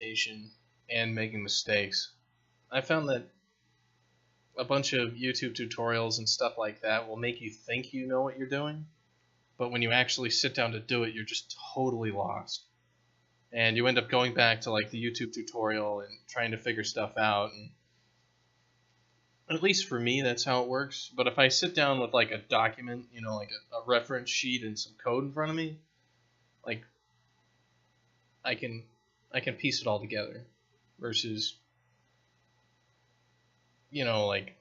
documentation and making mistakes. I found that a bunch of YouTube tutorials and stuff like that will make you think you know what you're doing, but when you actually sit down to do it, you're just totally lost. And you end up going back to like the YouTube tutorial and trying to figure stuff out. And at least for me, that's how it works. But if I sit down with like a document, you know, like a reference sheet and some code in front of me, like I can piece it all together. Versus, you know, like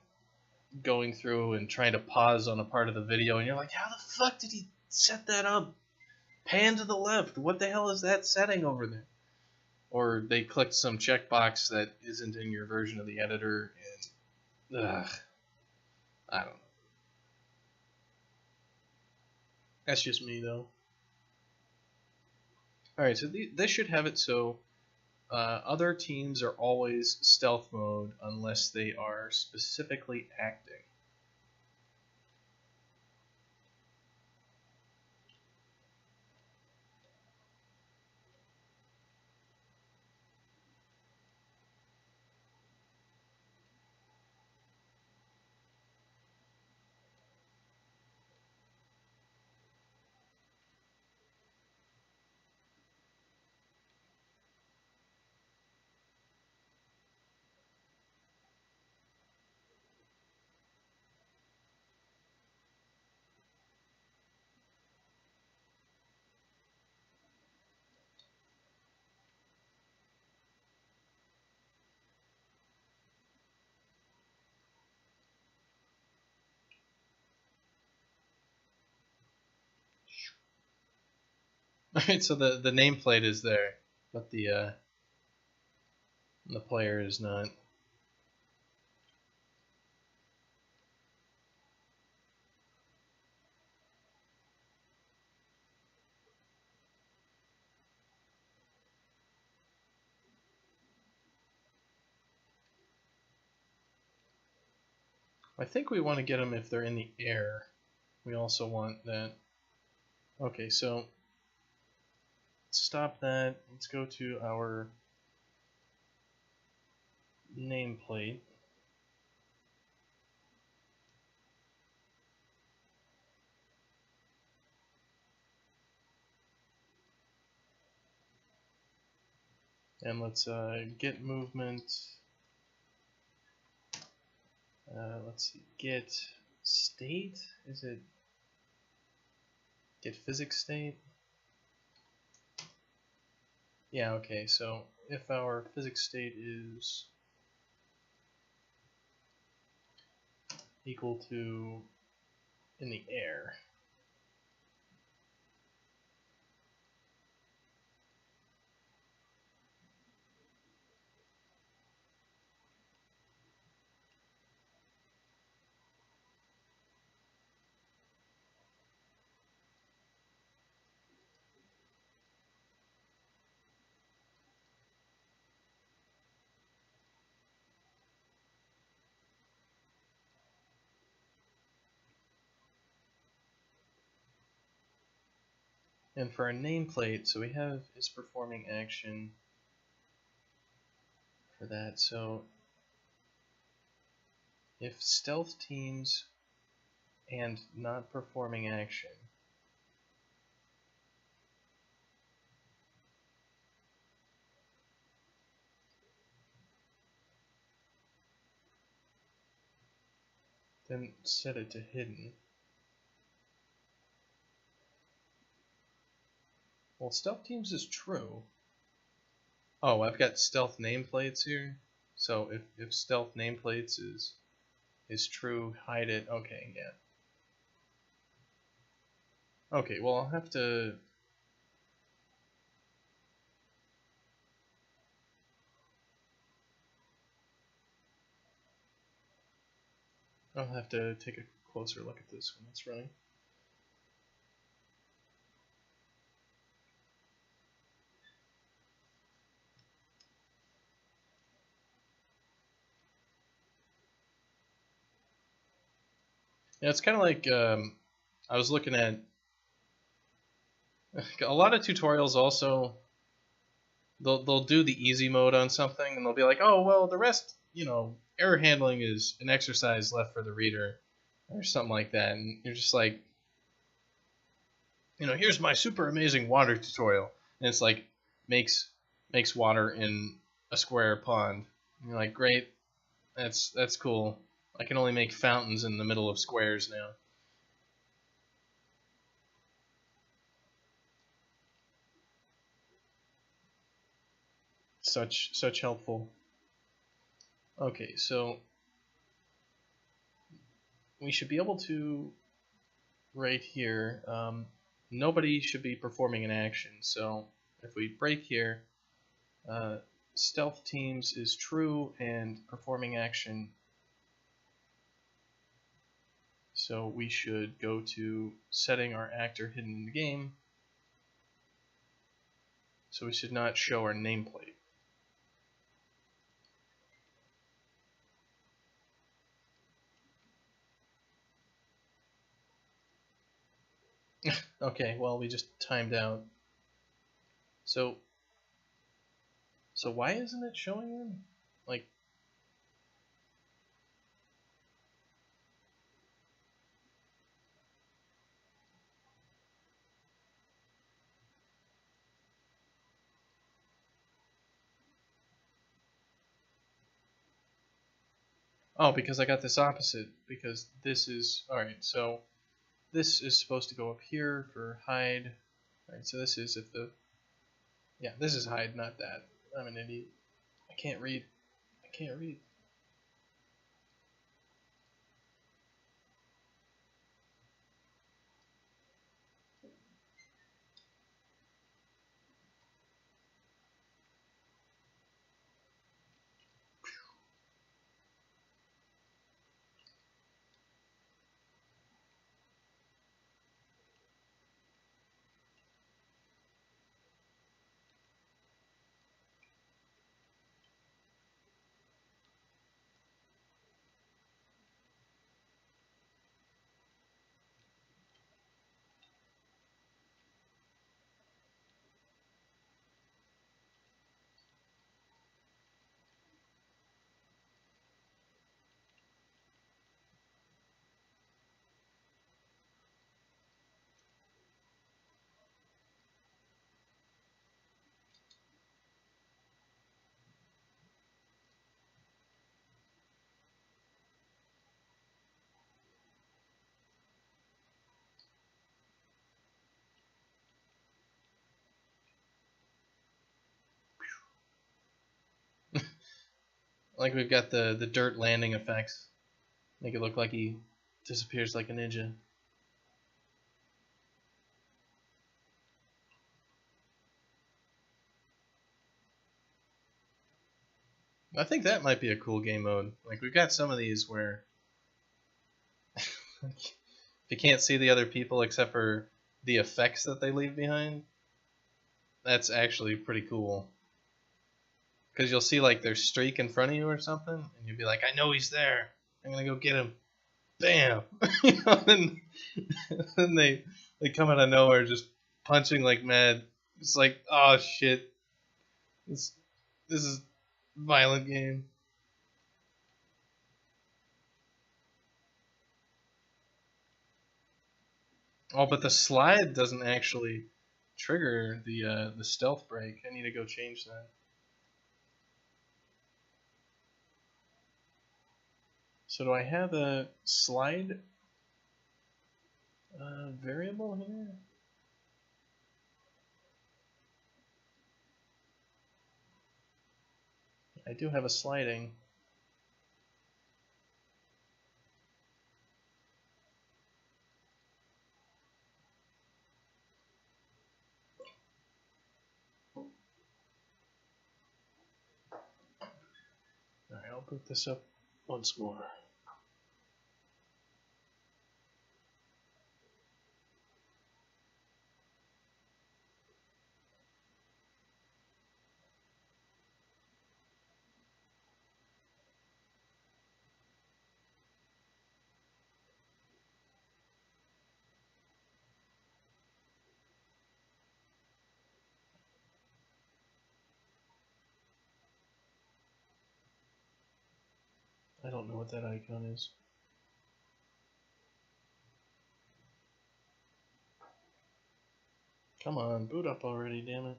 going through and trying to pause on a part of the video and you're like, how the fuck did he set that up? Pan to the left. What the hell is that setting over there? Or they clicked some checkbox that isn't in your version of the editor, and I don't know. That's just me though. Alright, so this should have it so other teams are always stealth mode unless they are specifically acting. Alright, so the nameplate is there, but the player is not. I think we want to get them if they're in the air. We also want that. Okay, so stop that. Let's go to our nameplate. And let's get movement. Let's see, get state. Is it get physics state? Yeah, okay, so if our physics state is equal to in the air, and for our nameplate, so we have is performing action for that. So if stealth teams and not performing action, then set it to hidden. Well, stealth teams is true. Oh, I've got stealth nameplates here. So if stealth nameplates is true, hide it. Okay, yeah. Okay, well I'll have to take a closer look at this when it's running. Yeah, it's kind of like I was looking at a lot of tutorials also they'll do the easy mode on something, and they'll be like, oh well, the rest, error handling is an exercise left for the reader, or something like that, and you're just like, here's my super amazing water tutorial, and it's like makes water in a square pond. And you're like, great, that's cool. I can only make fountains in the middle of squares now. Such helpful. Okay, so we should be able to, right here, nobody should be performing an action. So if we break here, stealth teams is true and performing action. So we should go to setting our actor hidden in the game. So we should not show our nameplate. Okay, well, we just timed out. So why isn't it showing them? Like, oh, because I got this opposite. Because this is, alright, so this is supposed to go up here for hide. Alright, so this is if the, yeah, this is hide, not that. I'm an idiot. I can't read. I can't read. Like we've got the dirt landing effects. Make it look like he disappears like a ninja. I think that might be a cool game mode. Like we've got some of these where if you can't see the other people except for the effects that they leave behind, that's actually pretty cool. Because you'll see like their streak in front of you or something, and you'll be like, I know he's there. I'm gonna go get him. Bam! And then they come out of nowhere just punching like mad. It's like, oh shit. This is a violent game. Oh, but the slide doesn't actually trigger the stealth break. I need to go change that. So do I have a slide variable here? I do have a sliding. Alright, I'll boot this up once more. I don't know what that icon is. Come on, boot up already, damn it.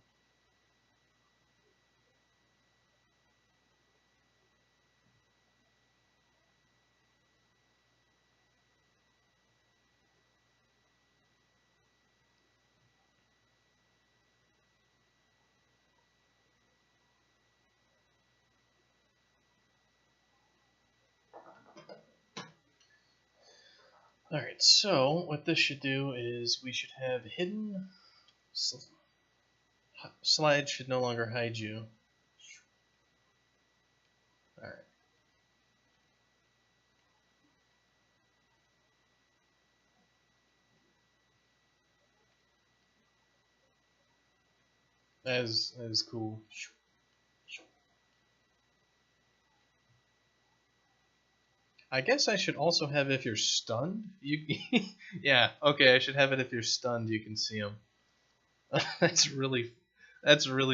Alright, so what this should do is we should have hidden. Slide should no longer hide you. Alright. That is cool. I guess I should also have if you're stunned. Yeah, okay, I should have it if you're stunned you can see them. that's really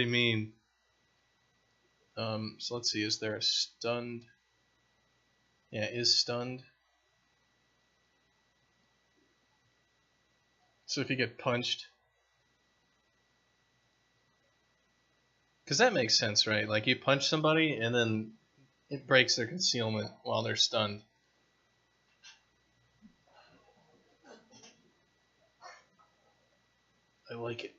mean. So let's see, is there a stunned? Yeah, is stunned. So if you get punched. Because that makes sense, right? Like you punch somebody and then it breaks their concealment while they're stunned. I like it.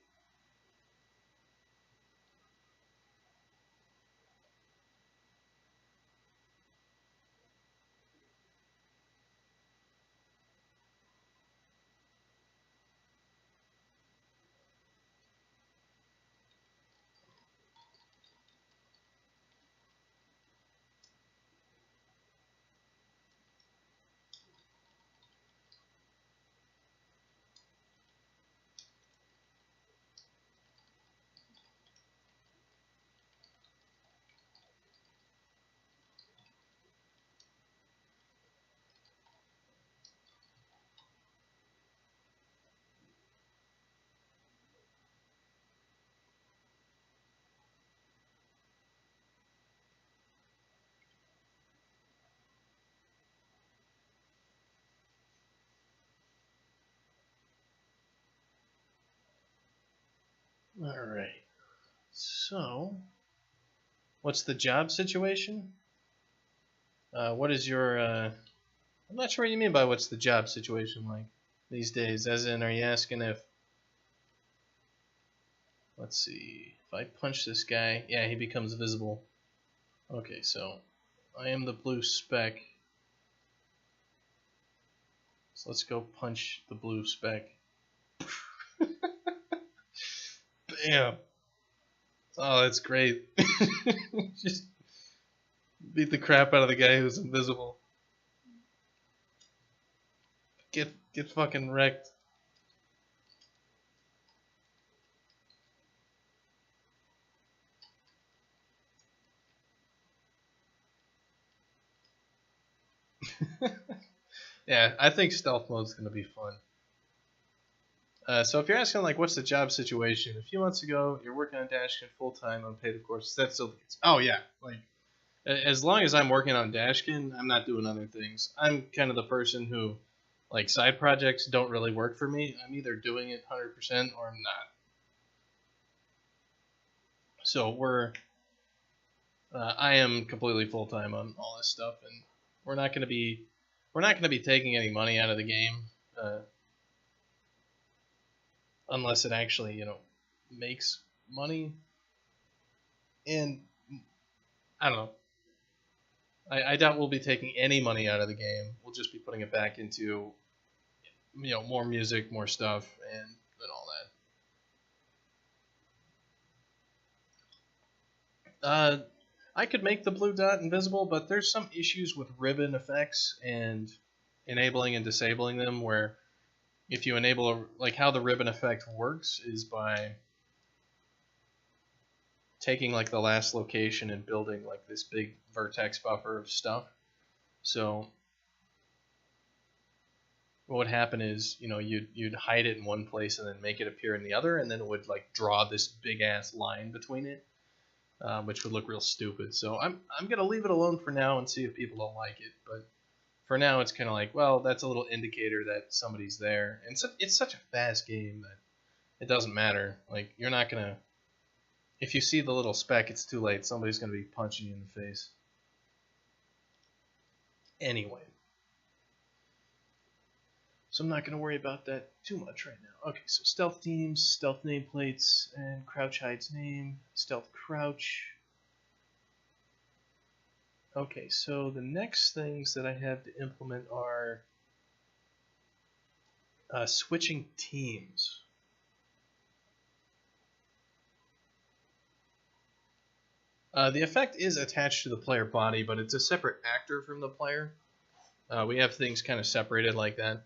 Alright. So, what's the job situation? What is your, I'm not sure what you mean by what's the job situation like these days. As in, are you asking if, let's see, if I punch this guy, yeah, he becomes visible. Okay, so I am the blue speck. So let's go punch the blue speck. Bam! Oh, that's great. Just beat the crap out of the guy who's invisible. Get fucking wrecked. Yeah, I think stealth mode's gonna be fun. So if you're asking like what's the job situation, a few months ago you're working on Dashkin full time, unpaid of course. That's still the case. Oh yeah, like as long as I'm working on Dashkin, I'm not doing other things. I'm kind of the person who, like, side projects don't really work for me. I'm either doing it 100% or I'm not. So I am completely full time on all this stuff, and we're not going to be taking any money out of the game unless it actually makes money. And I don't know. I doubt we'll be taking any money out of the game. We'll just be putting it back into more music, more stuff, and all that. I could make the blue dot invisible, but there's some issues with ribbon effects and enabling and disabling them. Where if you enable like how the ribbon effect works is by taking like the last location and building like this big vertex buffer of stuff. So what would happen is, you'd hide it in one place and then make it appear in the other, and then it would like draw this big ass line between it. which would look real stupid. So I'm gonna leave it alone for now and see if people don't like it. But for now, it's kind of like, well, that's a little indicator that somebody's there, and so, it's such a fast game that it doesn't matter. Like, you're not gonna, if you see the little speck, it's too late. Somebody's gonna be punching you in the face. Anyway, so I'm not gonna worry about that too much right now. Okay, so stealth teams, stealth nameplates, and crouch hides name, stealth crouch. Okay, so the next things that I have to implement are switching teams. The effect is attached to the player body, but it's a separate actor from the player. We have things kind of separated like that.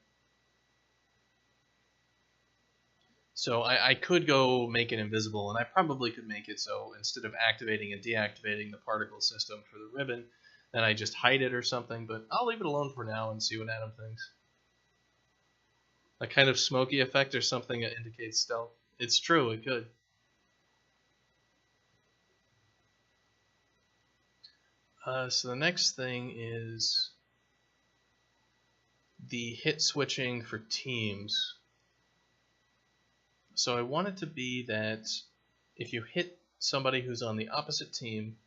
So I could go make it invisible, and I probably could make it so instead of activating and deactivating the particle system for the ribbon, then I just hide it or something, but I'll leave it alone for now and see what Adam thinks. A kind of smoky effect or something that indicates stealth. It's true, it could. So the next thing is the hit switching for teams. So I want it to be that if you hit somebody who's on the opposite team,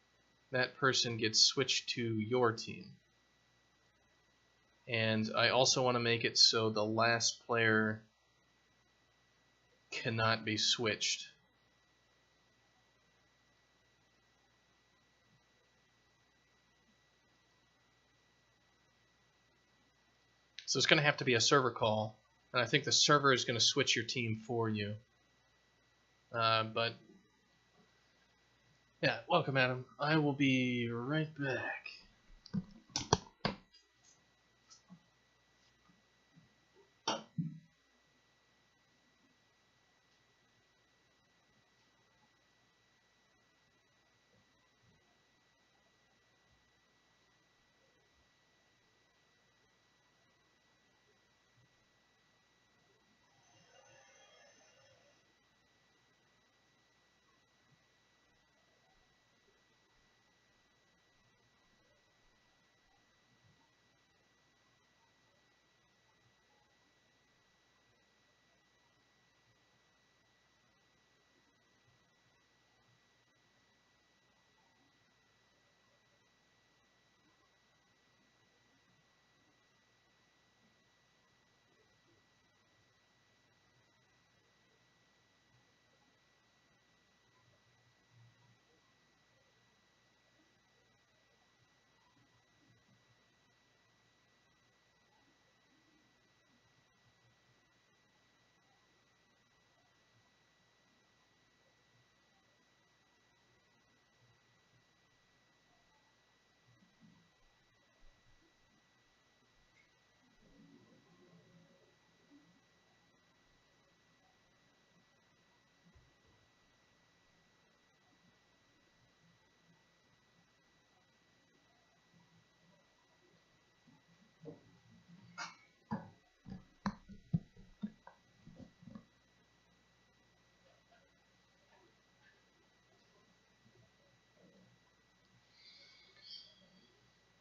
that person gets switched to your team. And I also want to make it so the last player cannot be switched. So it's going to have to be a server call, and I think the server is going to switch your team for you. But yeah, welcome, Adam. I will be right back.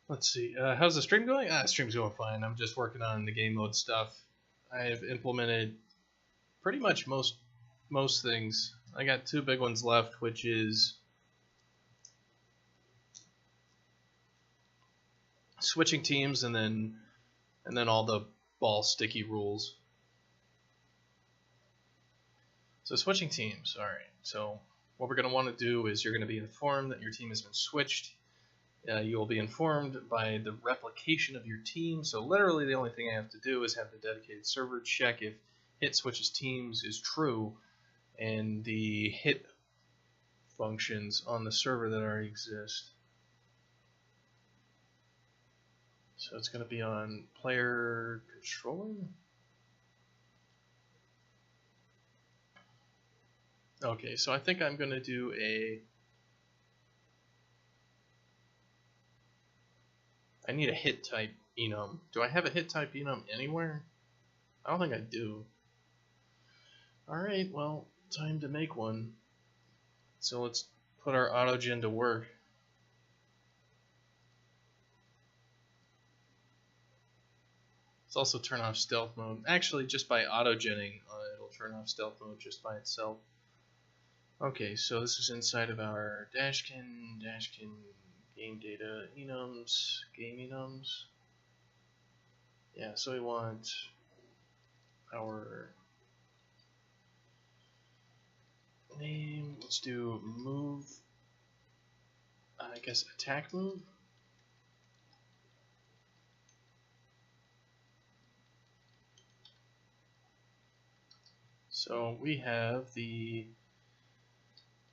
Let's see. How's the stream going? The stream's going fine. I'm just working on the game mode stuff. I've implemented pretty much most things. I got two big ones left, which is switching teams and then all the ball sticky rules. So switching teams. All right. So what we're going to want to do is you're going to be informed that your team has been switched. You will be informed by the replication of your team. So literally the only thing I have to do is have the dedicated server check if hit switches teams is true, and the hit functions on the server that already exist. So it's going to be on player controller. Okay, so I think I'm going to do I need a hit type enum. Do I have a hit type enum anywhere? I don't think I do. Alright, well, time to make one. So let's put our autogen to work. Let's also turn off stealth mode. Actually, just by autogenning, it'll turn off stealth mode just by itself. Okay, so this is inside of our Dashkin game data, enums, game enums. Yeah, so we want our name. Let's do move. I guess attack move. So we have the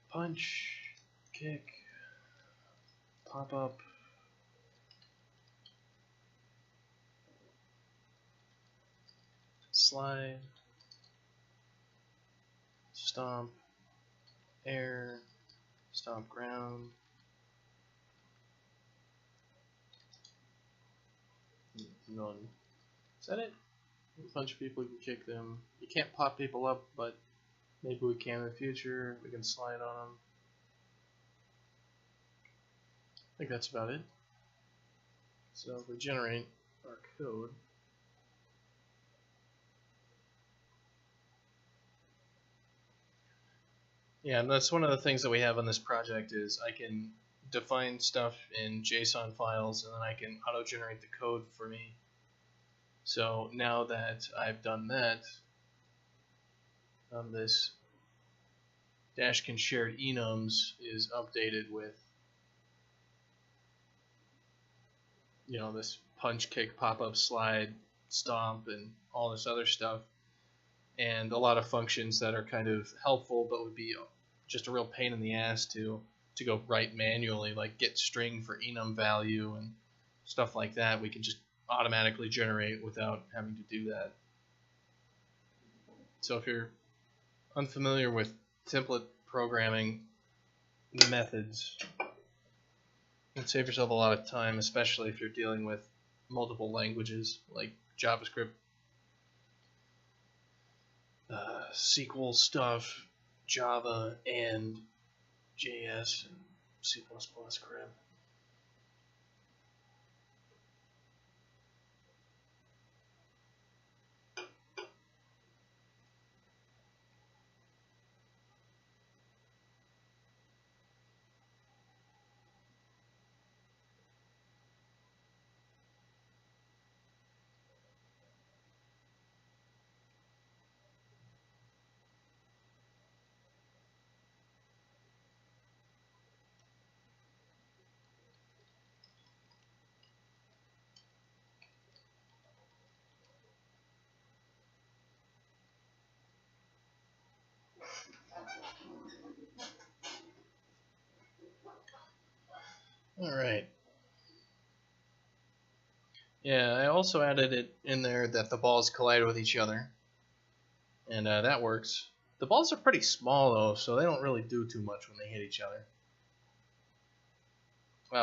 punch, kick, pop up, slide, stomp, air, stomp ground, none. Is that it? Punch people, you can kick them. You can't pop people up, but maybe we can in the future. We can slide on them. I think that's about it. So if we generate our code, yeah, and that's one of the things that we have on this project is I can define stuff in JSON files and then I can auto-generate the code for me. So now that I've done that, this Dashkin shared enums is updated with, you know, this punch, kick, pop-up, slide, stomp, and all this other stuff, and a lot of functions that are kind of helpful but would be just a real pain in the ass to go write manually, like get string for enum value and stuff like that. We can just automatically generate without having to do that. So if you're unfamiliar with template programming methods, you can save yourself a lot of time, especially if you're dealing with multiple languages like JavaScript, SQL stuff, Java, and JS, and C++ crap. Alright. Yeah, I also added it in there that the balls collide with each other, and that works. The balls are pretty small though, so they don't really do too much when they hit each other.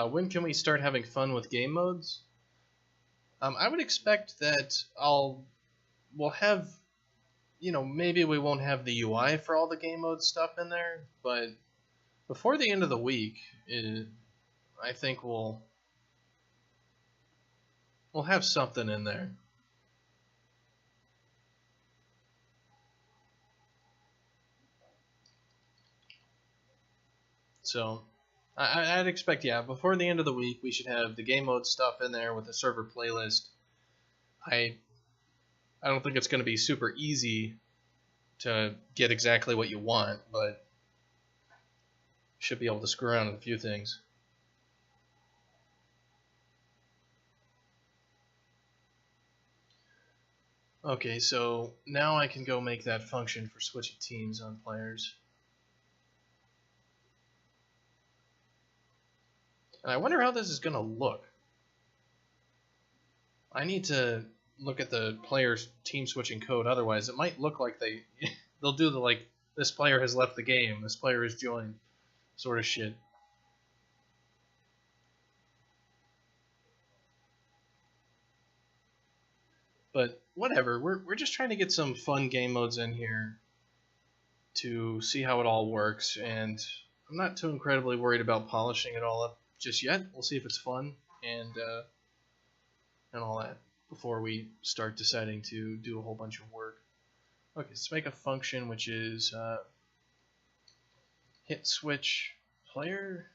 When can we start having fun with game modes? I would expect that we'll have, you know, maybe we won't have the UI for all the game mode stuff in there, but before the end of the week, I think we'll have something in there. So I'd expect, yeah, before the end of the week we should have the game mode stuff in there with the server playlist. I don't think it's going to be super easy to get exactly what you want, but should be able to screw around with a few things. Okay, so now I can go make that function for switching teams on players. And I wonder how this is going to look. I need to look at the player's team switching code, otherwise it might look like they'll do the like, this player has left the game, this player has joined sort of shit. But whatever, we're just trying to get some fun game modes in here to see how it all works, and I'm not too incredibly worried about polishing it all up just yet. We'll see if it's fun and all that before we start deciding to do a whole bunch of work. Okay, let's make a function which is hit switch player.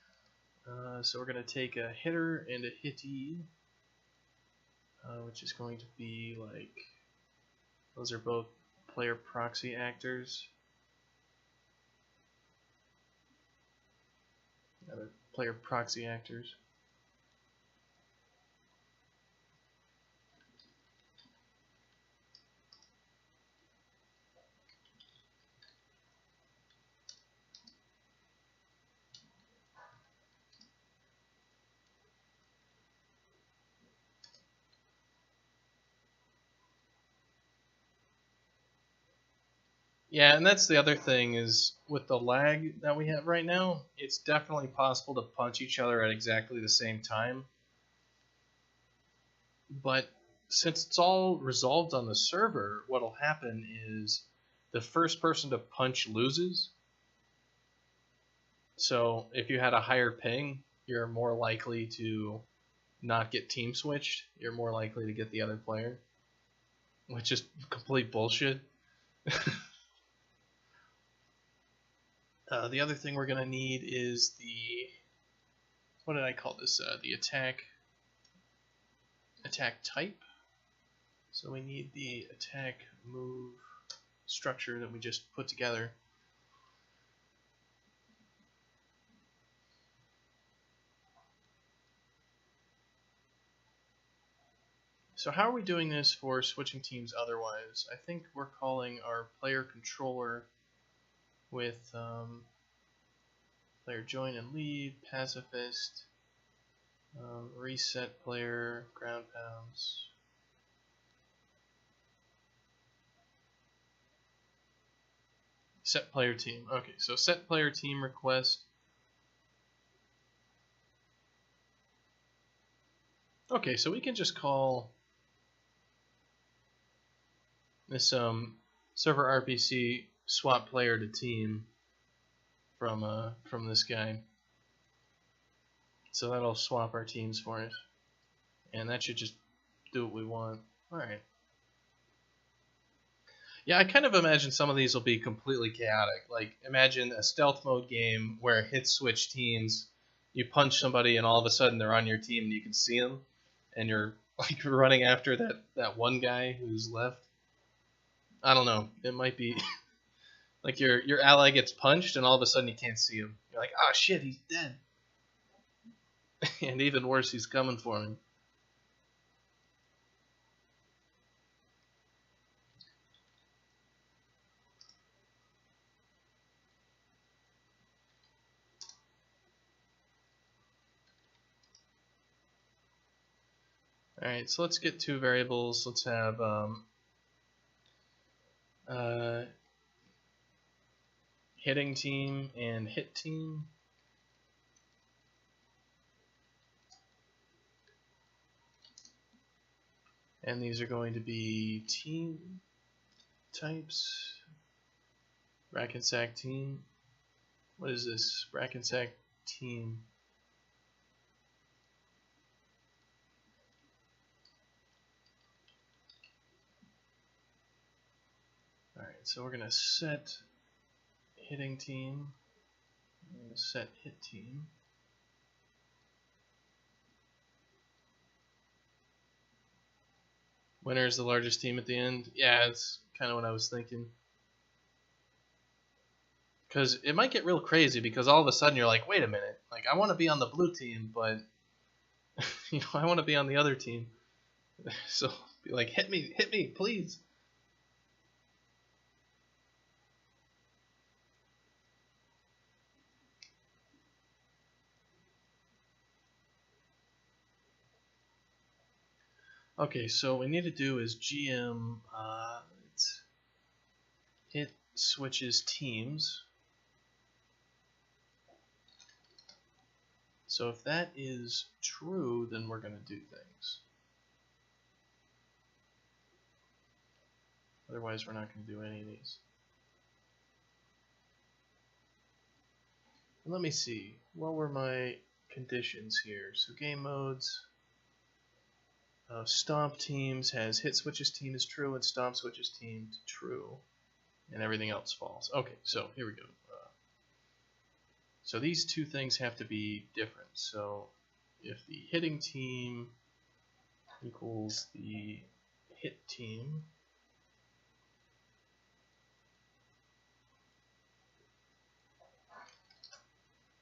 So we're going to take a hitter and a hittee, which is going to be like, those are both player proxy actors. Other player proxy actors. Yeah, and that's the other thing is with the lag that we have right now, it's definitely possible to punch each other at exactly the same time. But since it's all resolved on the server, what'll happen is the first person to punch loses. So if you had a higher ping, you're more likely to not get team switched. You're more likely to get the other player, which is complete bullshit. The other thing we're going to need is the, what did I call this? The attack type. So we need the attack move structure that we just put together. So how are we doing this for switching teams otherwise? I think we're calling our player controller with player join and leave, pacifist, reset player, ground pounds. Set player team. Okay, so set player team request. Okay, so we can just call this server RPC swap player to team from this guy. So that'll swap our teams for us, and that should just do what we want. All right. Yeah, I kind of imagine some of these will be completely chaotic. Like, imagine a stealth mode game where hit switch teams, you punch somebody and all of a sudden they're on your team and you can see them, and you're like running after that one guy who's left. I don't know. It might be like your ally gets punched and all of a sudden you can't see him. You're like, oh shit, he's dead. And even worse, he's coming for me. Alright, so let's get two variables. Let's have hitting team and hit team. And these are going to be team types. Rack and sack team. What is this? Rack and sack team. Alright, so we're going to set hitting team. We're going to set hit team. Winner is the largest team at the end. Yeah, that's kind of what I was thinking. Because it might get real crazy because all of a sudden you're like, wait a minute, like I want to be on the blue team, but you know, I want to be on the other team. So be like, hit me, please. Okay, so what we need to do is GM hit switches teams. So if that is true, then we're going to do things. Otherwise, we're not going to do any of these. let me see. What were my conditions here? So game modes. Stomp teams has hit switches team is true and stomp switches team to true, and everything else false. Okay, so here we go. So these two things have to be different. So if the hitting team equals the hit team,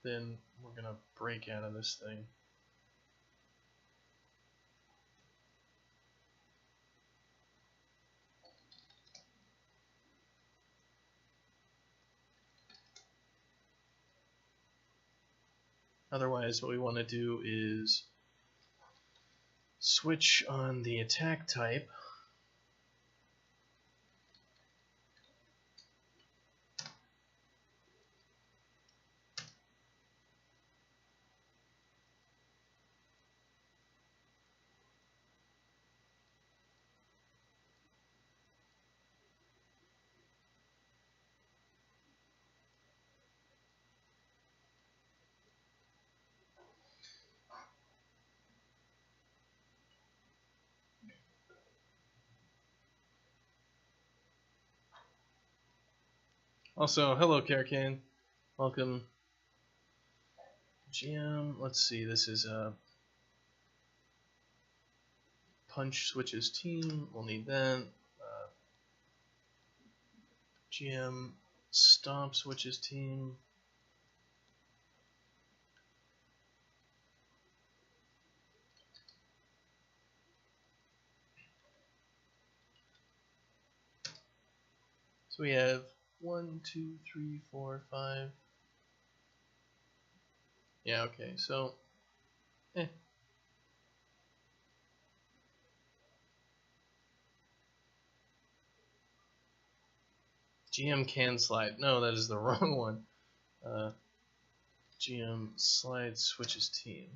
then we're gonna break out of this thing. Otherwise, what we want to do is switch on the attack type. Also, hello Karakan, welcome. GM, let's see, this is a punch switches team, we'll need that. GM stomp switches team. So we have 1, 2, 3, 4, 5. Yeah, okay, so GM can slide. No, that is the wrong one. GM slide switches team.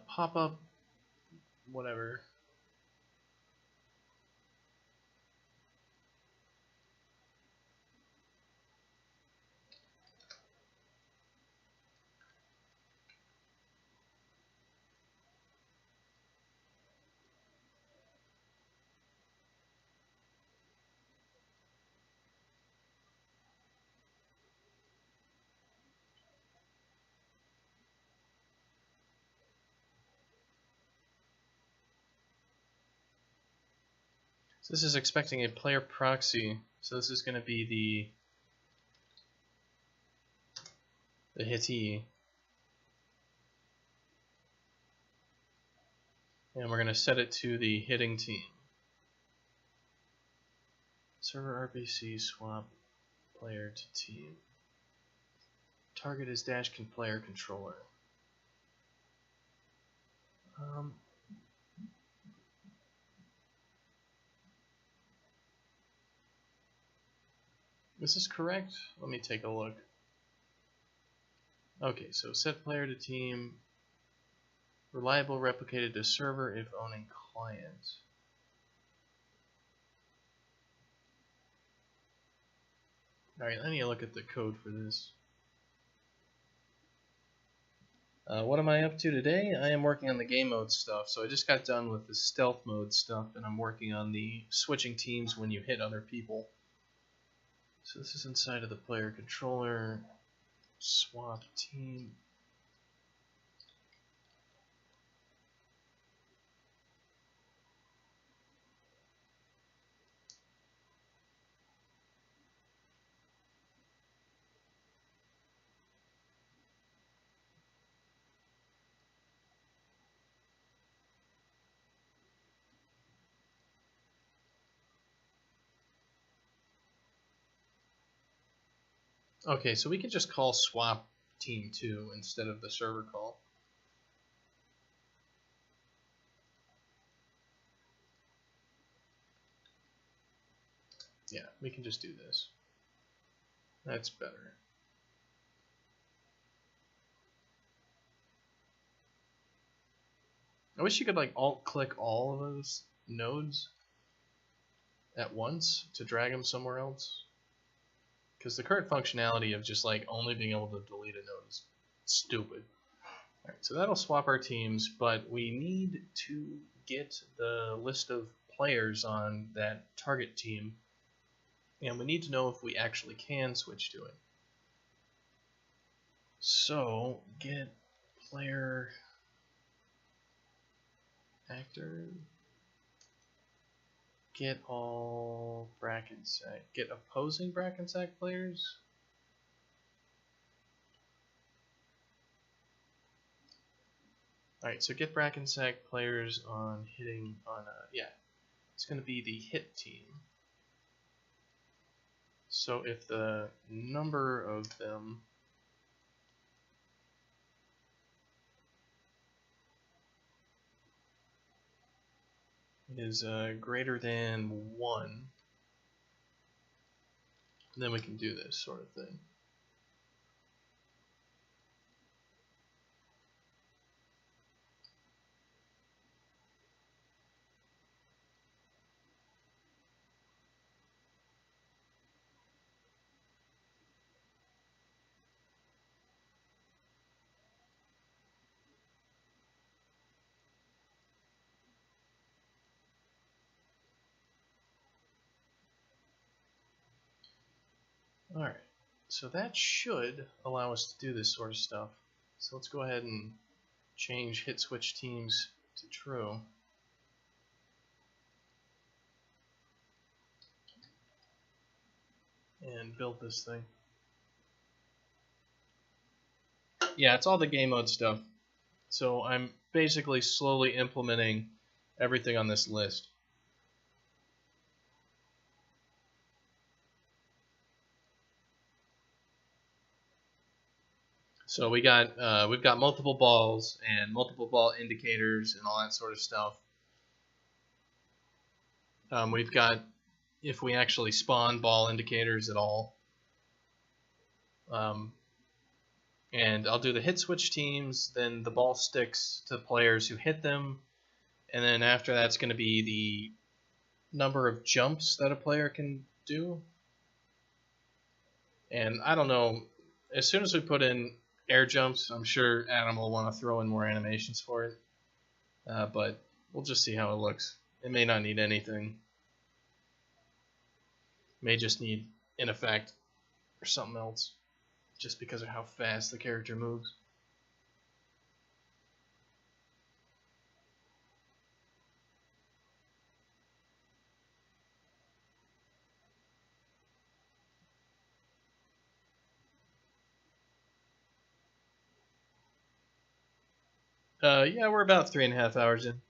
Pop up, whatever. So this is expecting a player proxy. So this is going to be the hittee. And we're going to set it to the hitting team. Server RPC swap player to team. Target is Dashkin player controller. Is this correct? Let me take a look. Okay, so set player to team. Reliable replicated to server if owning client. Alright, let me look at the code for this. What am I up to today? I am working on the game mode stuff. So I just got done with the stealth mode stuff, and I'm working on the switching teams when you hit other people. So this is inside of the player controller. Swap team. Okay, so we can just call swap team 2 instead of the server call. Yeah, we can just do this. That's better. I wish you could like alt-click all of those nodes at once to drag them somewhere else. Because the current functionality of just like only being able to delete a node is stupid. Alright, so that'll swap our teams, but we need to get the list of players on that target team, and we need to know if we actually can switch to it. So, get player actor, get all Brackensack, get opposing Brackensack players. Alright, so get Brackensack players on hitting on yeah, it's going to be the hit team. So if the number of them is greater than 1, then we can do this sort of thing. Alright, so that should allow us to do this sort of stuff. So let's go ahead and change hit switch teams to true. And build this thing. Yeah, it's all the game mode stuff. So I'm basically slowly implementing everything on this list. So we've got multiple balls and multiple ball indicators and all that sort of stuff. We've got if we actually spawn ball indicators at all. And I'll do the hit switch teams, then the ball sticks to players who hit them, and then after that's going to be the number of jumps that a player can do. And I don't know, as soon as we put in air jumps, I'm sure Adam will want to throw in more animations for it. But we'll just see how it looks. It may not need anything. It may just need an effect or something else, just because of how fast the character moves. Yeah, we're about 3.5 hours in.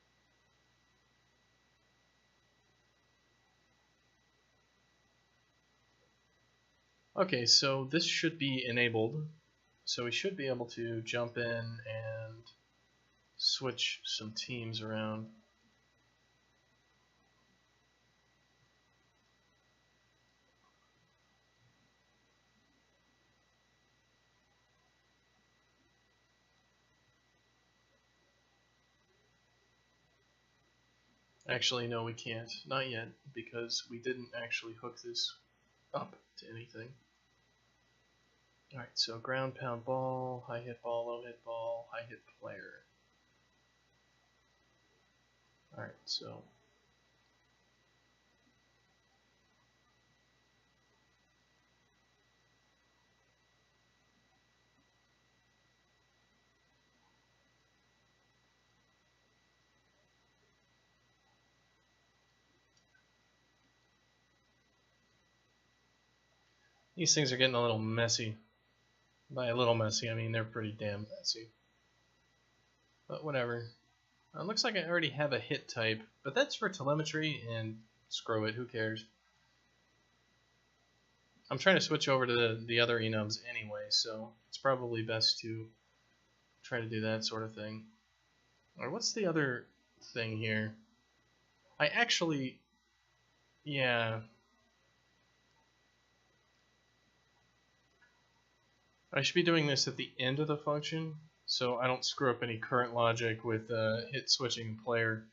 Okay, so this should be enabled. So we should be able to jump in and switch some teams around. Actually, no, we can't. Not yet, because we didn't actually hook this up to anything. Alright, so ground pound ball, high hit ball, low hit ball, high hit player. Alright, so these things are getting a little messy. By a little messy, I mean they're pretty damn messy. But whatever. It looks like I already have a hit type, but that's for telemetry, and screw it, who cares? I'm trying to switch over to the other enums anyway, so it's probably best to try to do that sort of thing. Or what's the other thing here? I actually, yeah. I should be doing this at the end of the function, so I don't screw up any current logic with hit switching player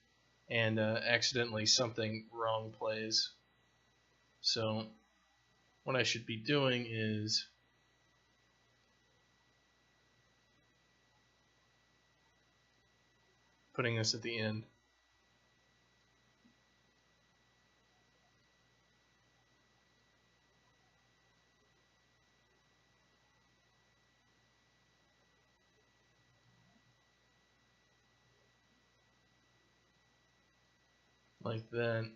and accidentally something wrong plays. So what I should be doing is putting this at the end. Like that.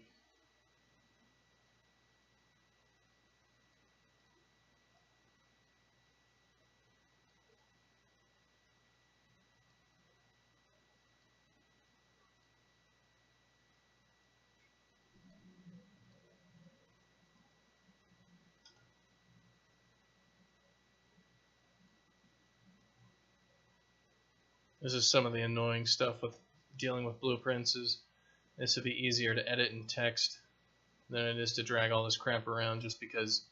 This is some of the annoying stuff with dealing with blueprints. Is this would be easier to edit in text than it is to drag all this crap around, just because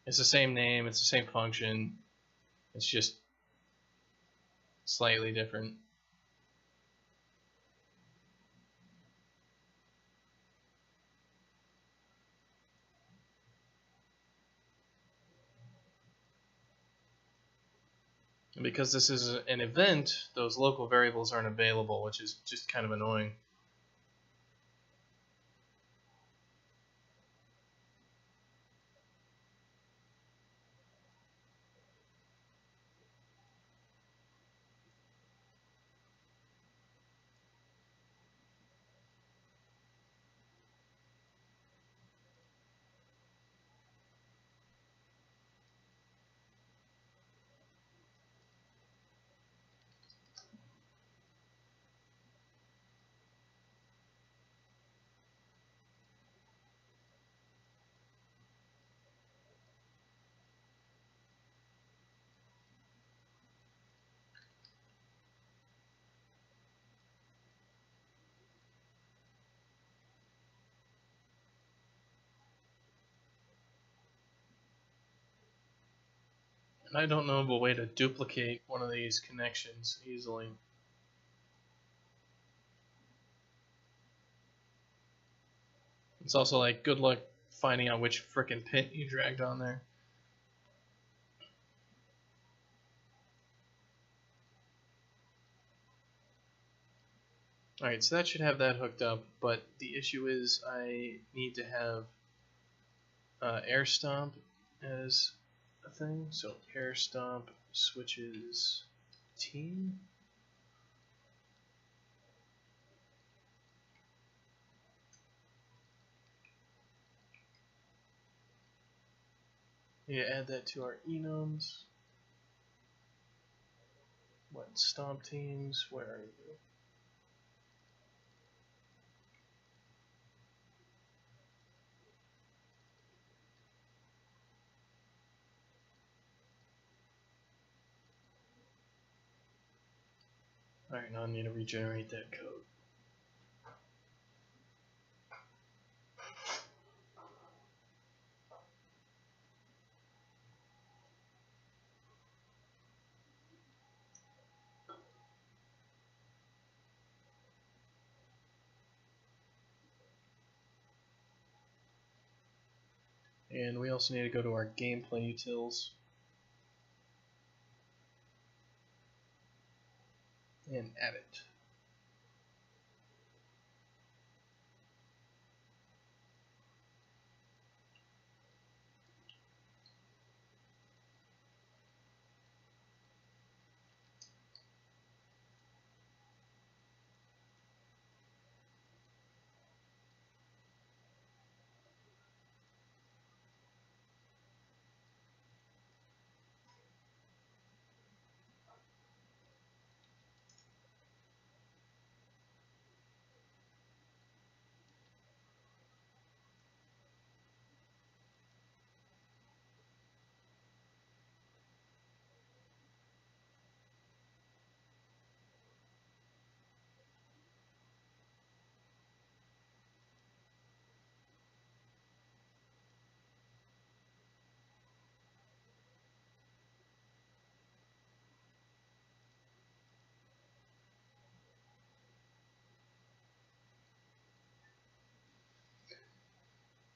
it's the same name, it's the same function, it's just slightly different. And because this is an event, those local variables aren't available, which is just kind of annoying. And I don't know of a way to duplicate one of these connections easily. It's also like, good luck finding out which frickin' pin you dragged on there. Alright, so that should have that hooked up, but the issue is I need to have air stomp as a thing. So air stomp switches team. Yeah, add that to our enums. What stomp teams? Where are you? Alright, now I need to regenerate that code. And we also need to go to our gameplay utils and add it.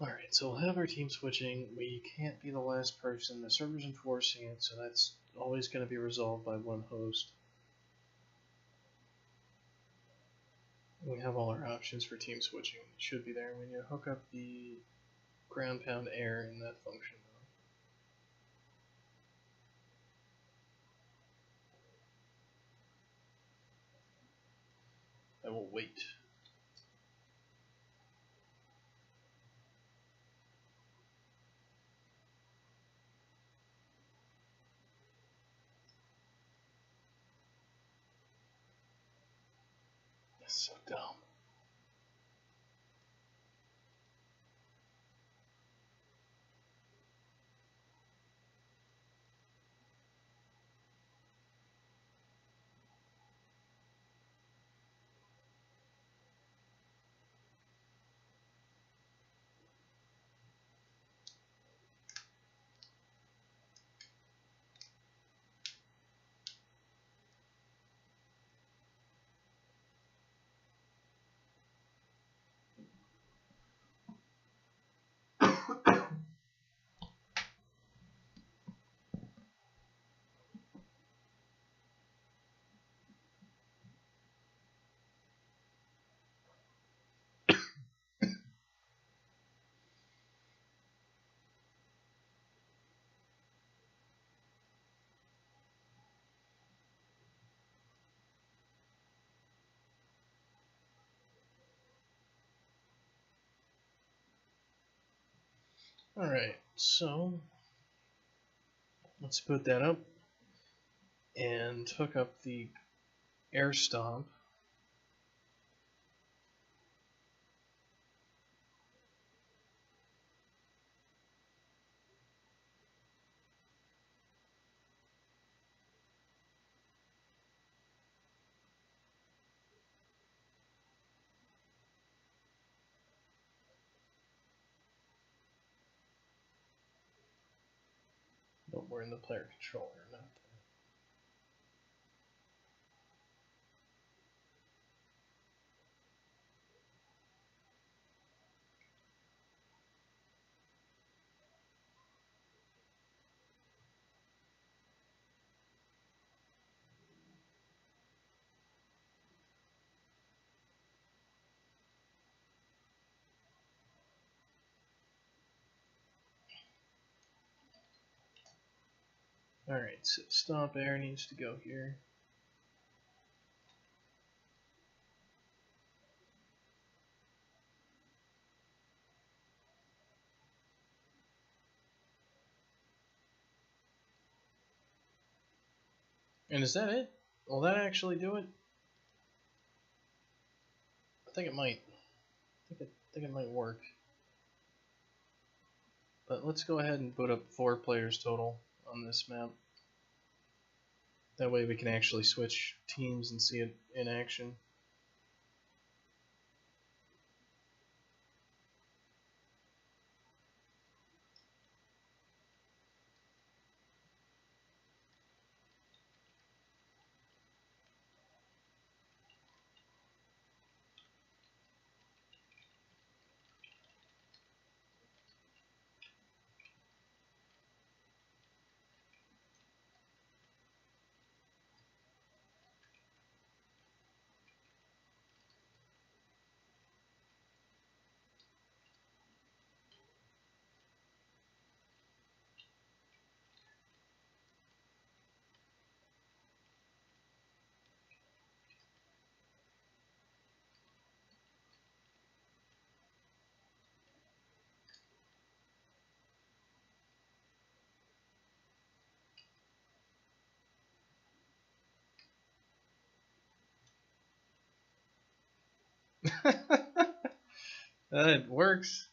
Alright, so we'll have our team switching. We can't be the last person. The server's enforcing it, so that's always going to be resolved by one host. We have all our options for team switching. It should be there when you hook up the ground pound air in that function. I will wait. That's so dumb. Alright, so let's put that up and hook up the air stomp. But we're in the player controller, not that. Alright, so stomp air needs to go here. And is that it? Will that actually do it? I think it might. I think it might work. But let's go ahead and put up 4 players total on this map. That way we can actually switch teams and see it in action. It works.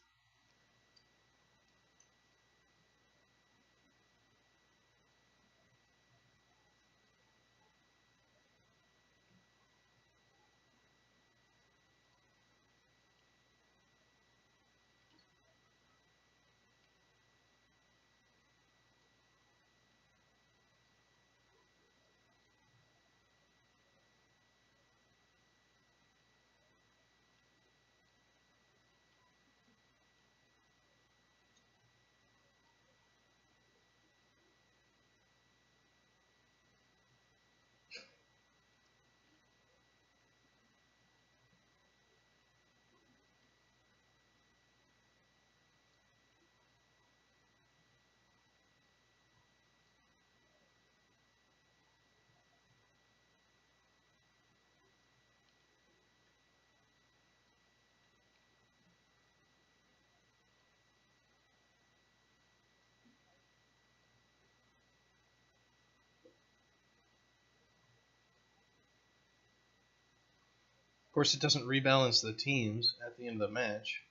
Of course, it doesn't rebalance the teams at the end of the match.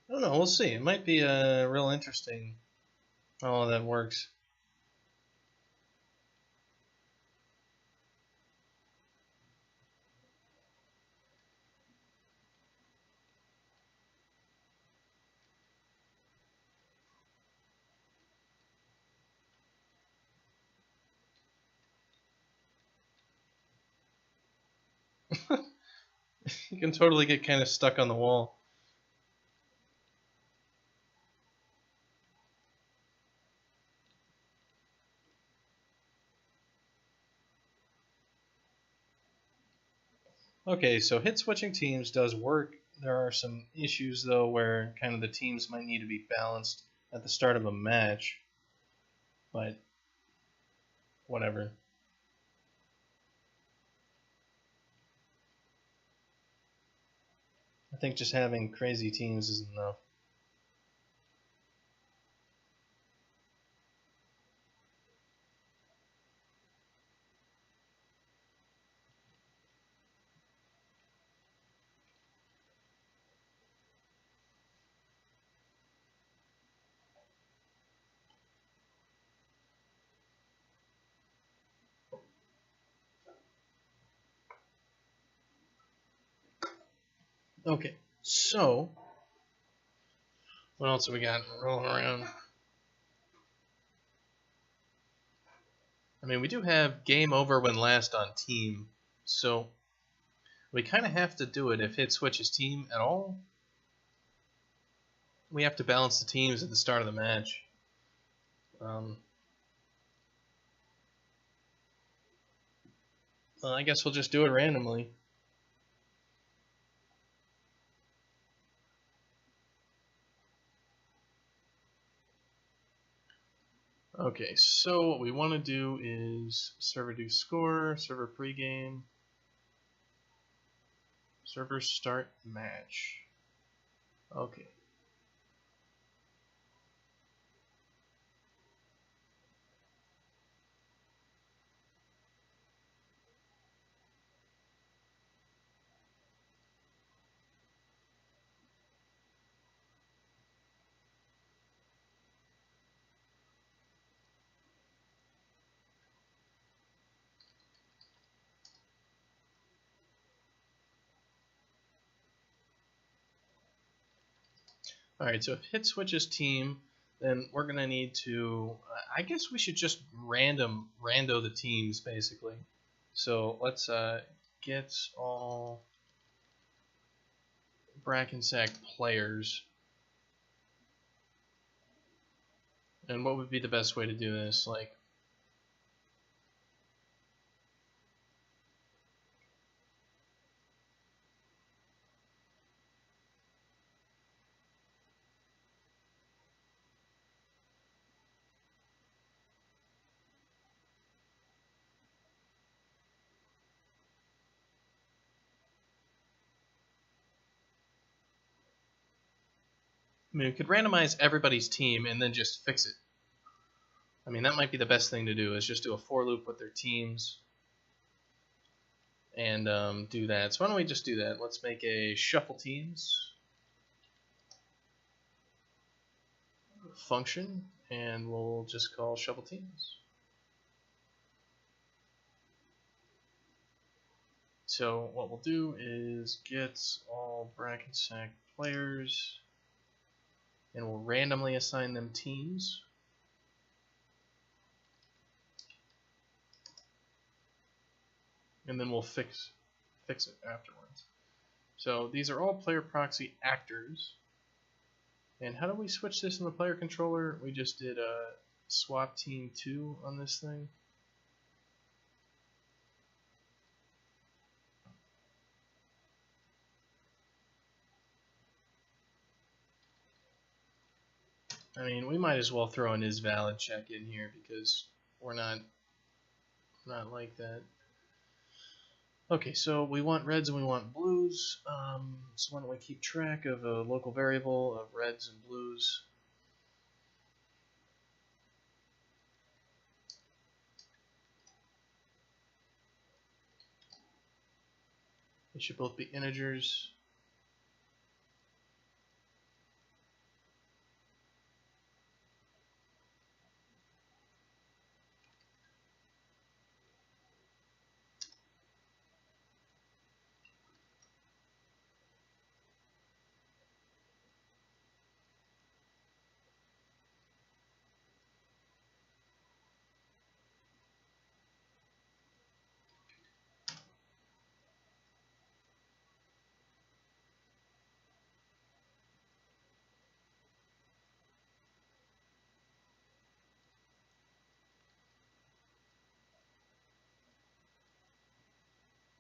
I don't know, we'll see. It might be real interesting how that works. You can totally get kind of stuck on the wall. Okay, so hit switching teams does work. There are some issues though where kind of the teams might need to be balanced at the start of a match, but whatever. I think just having crazy teams is enough. Okay, so what else have we got rolling around? I mean, we do have game over when last on team, so we kind of have to do it if hit switches team at all. We have to balance the teams at the start of the match. Well, I guess we'll just do it randomly. Okay, so what we want to do is server do score, server pregame, server start match. Okay. Alright, so if hit switches team, then we're going to need to, I guess we should just rando the teams, basically. So let's get all Brackensack players. And what would be the best way to do this? Like, I mean, we could randomize everybody's team and then just fix it. I mean, that might be the best thing to do, is just do a for loop with their teams and do that. So why don't we just do that? Let's make a shuffle teams function, and we'll just call shuffle teams. So what we'll do is get all Brackensack players, and we'll randomly assign them teams. and then we'll fix it afterwards. So these are all player proxy actors. And how do we switch this in the player controller? We just did a swap team 2 on this thing. I mean, we might as well throw an is valid check in here because we're not like that. Okay, so we want reds and we want blues. So why don't we keep track of a local variable of reds and blues? They should both be integers.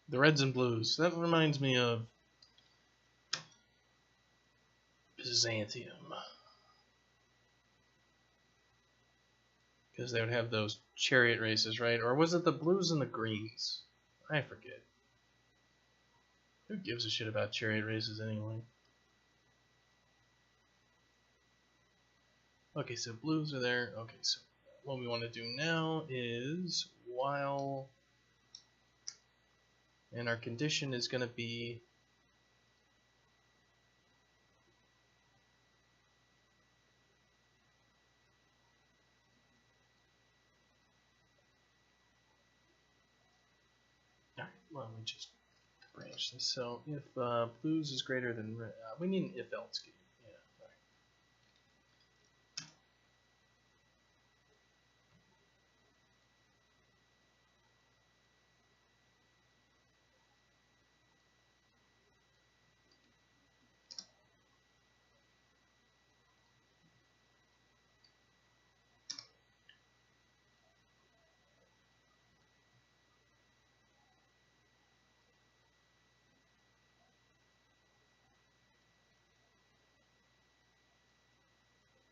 The reds and blues. That reminds me of Byzantium. Because they would have those chariot races, right? Or was it the blues and the greens? I forget. Who gives a shit about chariot races anyway? Okay, so blues are there. Okay, so what we want to do now is while, and our condition is going to be alright, well, we just branch this. So if blues is greater than red, we need an if else case.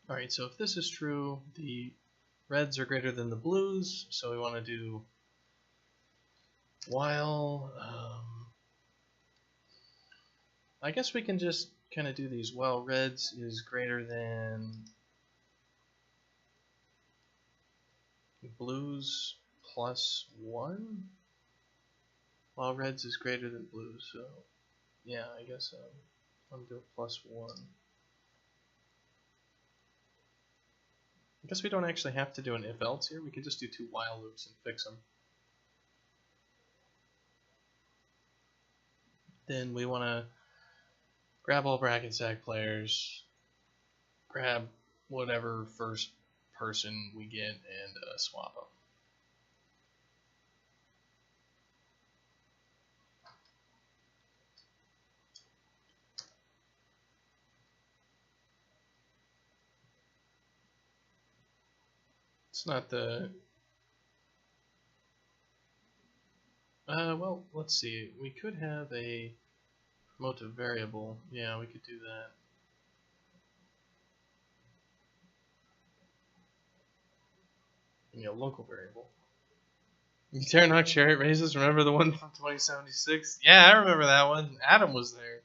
Alright, so if this is true, the reds are greater than the blues, so we want to do while, I guess we can just kind of do these while reds is greater than blues plus 1, while reds is greater than blues, so yeah, I guess I'm going to do a plus 1. I guess we don't actually have to do an if else here, we can just do 2 while loops and fix them. Then we want to grab all bracket stack players, grab whatever first person we get, and swap them. It's not the... well, let's see. We could have a motive variable. Yeah, we could do that. Give me a local variable. Terranok chariot races, remember the one from 2076? Yeah, I remember that one. Adam was there.